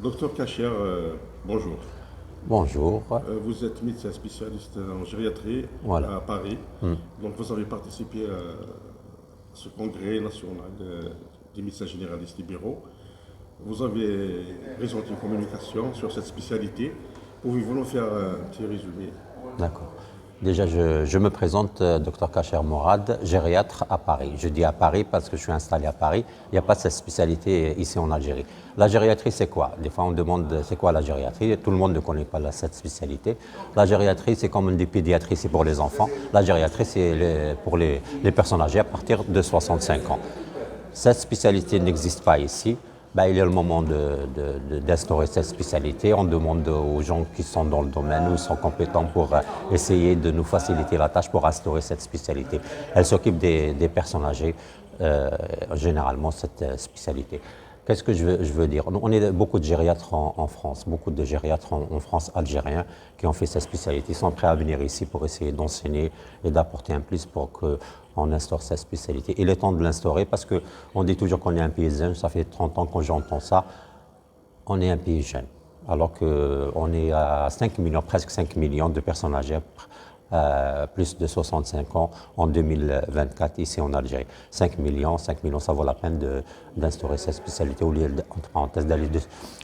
Docteur Kacher, bonjour. Bonjour. Vous êtes médecin spécialiste en gériatrie Voilà. à Paris. Donc vous avez participé à ce congrès national des médecins généralistes libéraux. Vous avez présenté une communication sur cette spécialité. Pouvez-vous nous faire un petit résumé? D'accord. Déjà, je me présente, Dr Kacher Morad, gériatre à Paris. Je dis à Paris parce que je suis installé à Paris. Il n'y a pas cette spécialité ici en Algérie. La gériatrie, c'est quoi? Des fois, on demande c'est quoi la gériatrie. Tout le monde ne connaît pas cette spécialité. La gériatrie, c'est comme une pédiatrie, c'est pour les enfants. La gériatrie, c'est pour les personnes âgées à partir de 65 ans. Cette spécialité n'existe pas ici. Il est le moment d'instaurer cette spécialité. On demande aux gens qui sont dans le domaine ou sont compétents pour essayer de nous faciliter la tâche pour instaurer cette spécialité. Elle s'occupe des personnes âgées, généralement, cette spécialité. Qu'est-ce que je veux dire? On est beaucoup de gériatres en France, beaucoup de gériatres en France algériens qui ont fait cette spécialité. Ils sont prêts à venir ici pour essayer d'enseigner et d'apporter un plus pour qu'on instaure cette spécialité. Il est temps de l'instaurer parce qu'on dit toujours qu'on est un pays jeune, ça fait 30 ans que j'entends ça. On est un pays jeune, alors qu'on est à 5 millions, presque 5 millions de personnes âgées, plus de 65 ans en 2024 ici en Algérie. 5 millions, ça vaut la peine d'instaurer cette spécialité au lieu, entre parenthèses, d'aller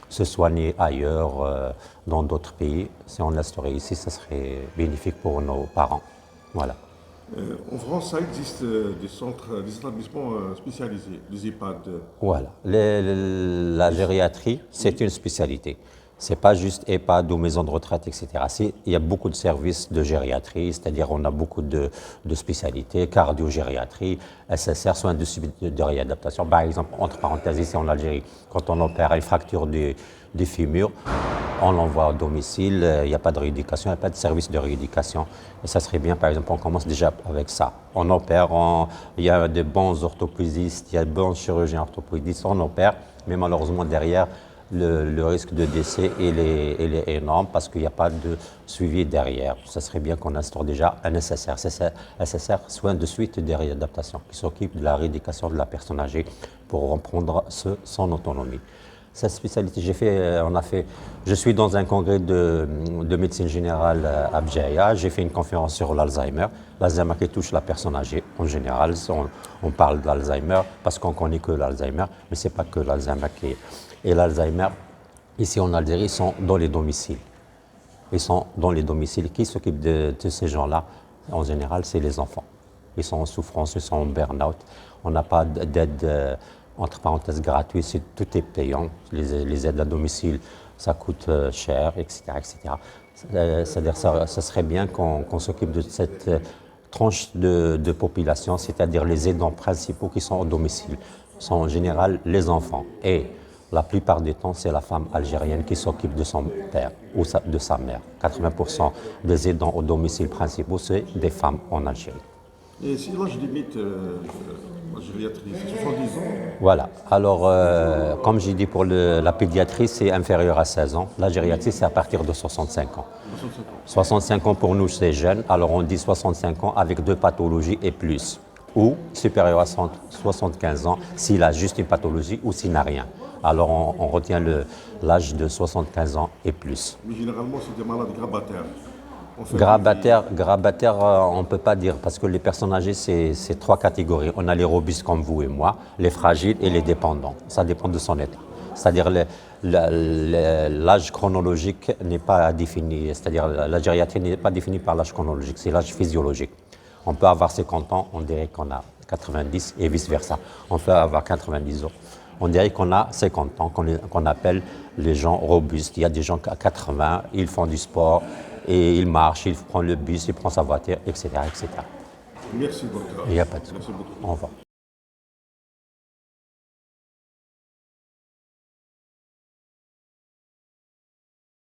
se soigner ailleurs, dans d'autres pays. Si on l'instaurait ici, ça serait bénéfique pour nos parents. Voilà. En France, ça existe des centres, des établissements spécialisés, des EHPAD. Voilà. La gériatrie, c'est une spécialité. Ce n'est pas juste EHPAD ou maison de retraite, etc. Il y a beaucoup de services de gériatrie, c'est-à-dire on a beaucoup de spécialités, cardio-gériatrie, SSR, soins de réadaptation. Par exemple, entre parenthèses, ici en Algérie, quand on opère une fracture du fémur, on l'envoie au domicile, il n'y a pas de rééducation, il n'y a pas de service de rééducation. Et ça serait bien, par exemple, on commence déjà avec ça. On opère, il y a de bons orthopédistes, il y a de bons chirurgiens orthopédistes, on opère, mais malheureusement derrière, le risque de décès il est énorme parce qu'il n'y a pas de suivi derrière. Ça serait bien qu'on instaure déjà un SSR. SSR, soins de suite et de réadaptation, qui s'occupe de la rééducation de la personne âgée pour reprendre son autonomie. Cette spécialité, je suis dans un congrès de médecine générale à Bjaïa. J'ai fait une conférence sur l'Alzheimer. L'Alzheimer qui touche la personne âgée en général. On parle d'Alzheimer parce qu'on ne connaît que l'Alzheimer, mais ce n'est pas que l'Alzheimer qui est. Et l'Alzheimer, ici en Algérie, ils sont dans les domiciles. Ils sont dans les domiciles. Qui s'occupe de ces gens-là? En général, c'est les enfants. Ils sont en souffrance, ils sont en burn-out. On n'a pas d'aide, entre parenthèses, gratuite. Tout est payant. Les aides à domicile, ça coûte cher, etc. etc. C'est-à-dire ça serait bien qu'on s'occupe de cette tranche de population, c'est-à-dire les aidants principaux qui sont au domicile. Sont en général les enfants. Et la plupart du temps, c'est la femme algérienne qui s'occupe de son père ou de sa mère. 80% des aidants au domicile principaux, c'est des femmes en Algérie. Et si l'âge limite la gériatrie, c'est 70 ans? Voilà. Alors, comme j'ai dit pour la pédiatrie, c'est inférieur à 16 ans. La gériatrie, c'est à partir de 65 ans. 65 ans pour nous, c'est jeune. Alors, on dit 65 ans avec 2 pathologies et plus. Ou supérieur à 75 ans s'il a juste une pathologie ou s'il n'a rien. Alors on retient l'âge de 75 ans et plus. Mais généralement, c'est des malades grabataires. Grabataires, on ne peut pas dire parce que les personnes âgées, c'est 3 catégories. On a les robustes comme vous et moi, les fragiles et les dépendants. Ça dépend de son état. C'est-à-dire l'âge chronologique n'est pas défini. C'est-à-dire la gériatrie n'est pas définie par l'âge chronologique, c'est l'âge physiologique. On peut avoir 50 ans, on dirait qu'on a 90 et vice-versa. On peut avoir 90 ans, on dirait qu'on a 50 ans, qu'on appelle les gens robustes. Il y a des gens à 80, ils font du sport et ils marchent, ils prennent le bus, ils prennent sa voiture, etc. etc. Merci, docteur. Il n'y a pas de souci. Merci beaucoup. Au revoir.